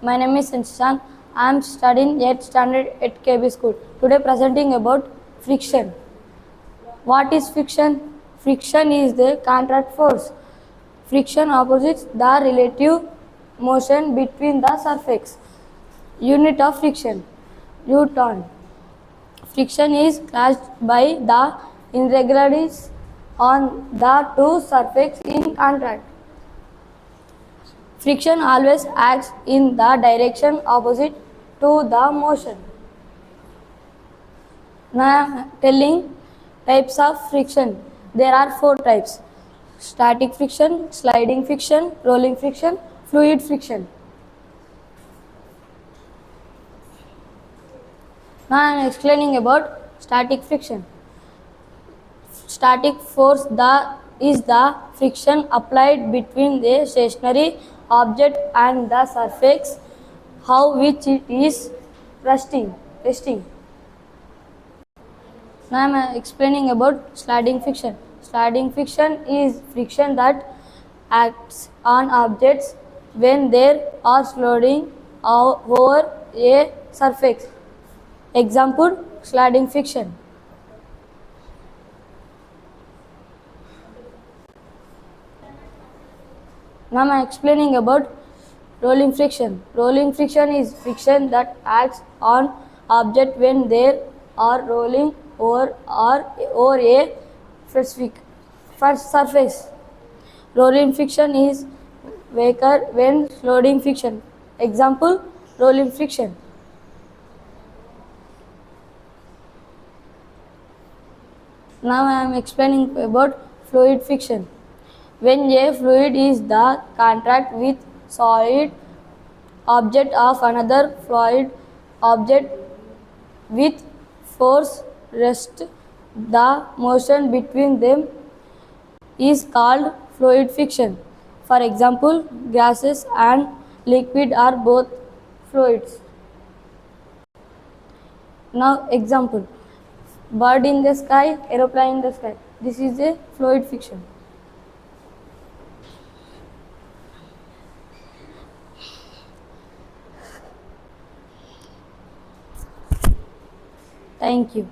My name is Sanchang. I am studying 8th standard at KB school. Today presenting about friction. What is friction? Friction is the contract force. Friction opposites the relative motion between the surface. Unit of friction, Newton. Friction is caused by the irregularities on the two surfaces in contact. Friction always acts in the direction opposite to the motion. Now I am telling types of friction. There are 4 types: static friction, sliding friction, rolling friction, fluid friction. Now I am explaining about static friction. Static force is the friction applied between the stationary object and the surface how which it is resting. Now I am explaining about sliding friction. Sliding friction is friction that acts on objects when they are sliding over a surface. Example: sliding friction. Now I am explaining about rolling friction. Rolling friction is friction that acts on object when they are rolling over a specific surface. Rolling friction is weaker when sliding friction. Example: rolling friction. Now I am explaining about fluid friction. When a fluid is the contact with solid object of another fluid object with force rest, the motion between them is called fluid friction. For example, gases and liquid are both fluids. Now example: bird in the sky, aeroplane in the sky. This is a fluid friction. Thank you.